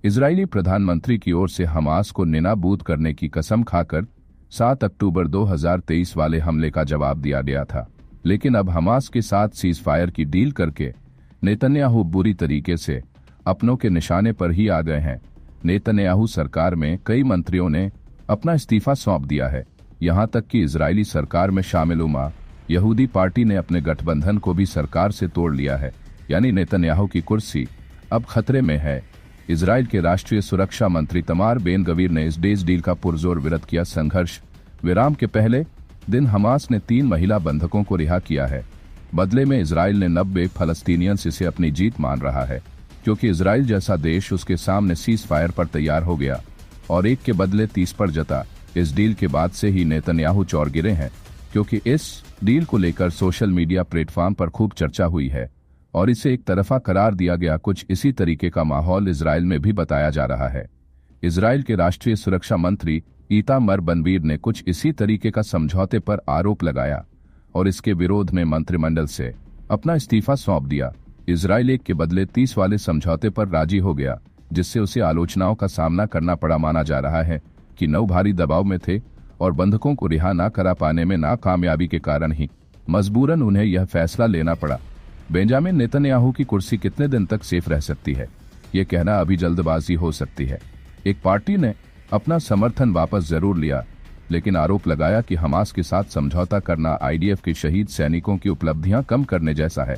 Israeli प्रधानमंत्री की ओर से हमास को निनाबूद करने की कसम खाकर 7 अक्टूबर 2023 वाले हमले का जवाब दिया गया था। लेकिन अब हमास के साथ सीज फायर की डील करके नेतन्याहू बुरी तरीके से अपनों के निशाने पर ही आ गए हैं। नेतन्याहू सरकार में कई मंत्रियों ने अपना इस्तीफा सौंप दिया है। यहां तक कि इजरायली सरकार में शामिल उमा यहूदी पार्टी ने अपने गठबंधन को भी सरकार से तोड़ लिया है। यानी नेतन्याहू की कुर्सी अब खतरे में है। इजराइल के राष्ट्रीय सुरक्षा मंत्री तमार बेन गवीर ने इस डील का पुरजोर विरोध किया। संघर्ष विराम के पहले दिन हमास ने 3 महिला बंधकों को रिहा किया है। बदले में इजराइल ने 90 फलस्तीनियंस इसे अपनी जीत मान रहा है, क्योंकि इजराइल जैसा देश उसके सामने सीज फायर पर तैयार हो गया और 1 के बदले 30 पर जता। इस डील के बाद से ही नेतन्याहू चौर गिरे हैं, क्योंकि इस डील को लेकर सोशल मीडिया प्लेटफॉर्म पर खूब चर्चा हुई है और इसे एक तरफा करार दिया गया। कुछ इसी तरीके का माहौल इजराइल में भी बताया जा रहा है। इजराइल के राष्ट्रीय सुरक्षा मंत्री इतामर बनवीर ने कुछ इसी तरीके का समझौते पर आरोप लगाया और इसके विरोध में मंत्रिमंडल से अपना इस्तीफा सौंप दिया। इजराइल 1 के बदले 30 वाले समझौते पर राजी हो गया, जिससे उसे आलोचनाओं का सामना करना पड़ा। माना जा रहा है कि 9 भारी दबाव में थे और बंधकों को रिहा न करा पाने में नाकामयाबी के कारण ही मजबूरन उन्हें यह फैसला लेना पड़ा। बेंजामिन नेतन्याहू की कुर्सी कितने दिन तक सेफ रह सकती है, ये कहना अभी जल्दबाजी हो सकती है। एक पार्टी ने अपना समर्थन वापस जरूर लिया, लेकिन आरोप लगाया कि हमास के साथ समझौता करना आईडीएफ के शहीद सैनिकों की उपलब्धियां कम करने जैसा है।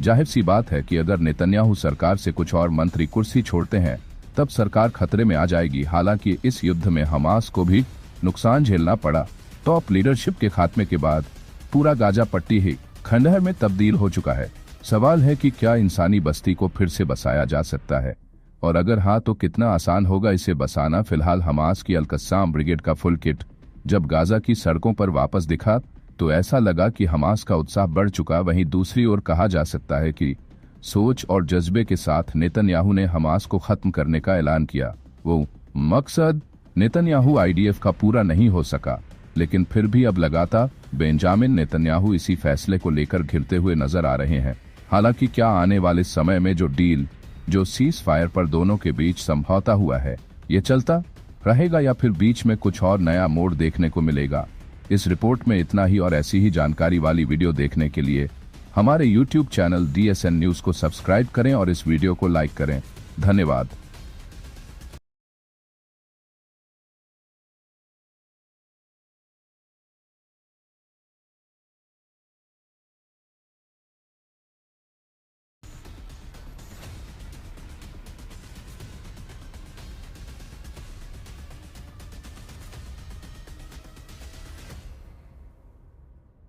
जाहिर सी बात है कि अगर नेतन्याहू सरकार से कुछ और मंत्री कुर्सी छोड़ते हैं, तब सरकार खतरे में आ जाएगी। हालांकि इस युद्ध में हमास को भी नुकसान झेलना पड़ा। टॉप लीडरशिप के खात्मे के बाद पूरा गाजा पट्टी ही खंडहर में तब्दील हो चुका है। सवाल है कि क्या इंसानी बस्ती को फिर से बसाया जा सकता है, और अगर हाँ तो कितना आसान होगा इसे बसाना। फिलहाल हमास की अल-कस्साम ब्रिगेड का फुल किट जब गाजा की सड़कों पर वापस दिखा तो ऐसा लगा कि हमास का उत्साह बढ़ चुका। वहीं दूसरी ओर कहा जा सकता है कि सोच और जज्बे के साथ नेतन्याहू ने हमास को खत्म करने का ऐलान किया। वो मकसद नेतन्याहू आईडीएफ का पूरा नहीं हो सका, लेकिन फिर भी अब लगातार बेंजामिन नेतन्याहू इसी फैसले को लेकर घिरते हुए नजर आ रहे हैं। हालांकि क्या आने वाले समय में जो सीज फायर पर दोनों के बीच समझौता हुआ है, ये चलता रहेगा या फिर बीच में कुछ और नया मोड़ देखने को मिलेगा? इस रिपोर्ट में इतना ही, और ऐसी ही जानकारी वाली वीडियो देखने के लिए हमारे YouTube चैनल DSN न्यूज को सब्सक्राइब करें और इस वीडियो को लाइक करें। धन्यवाद।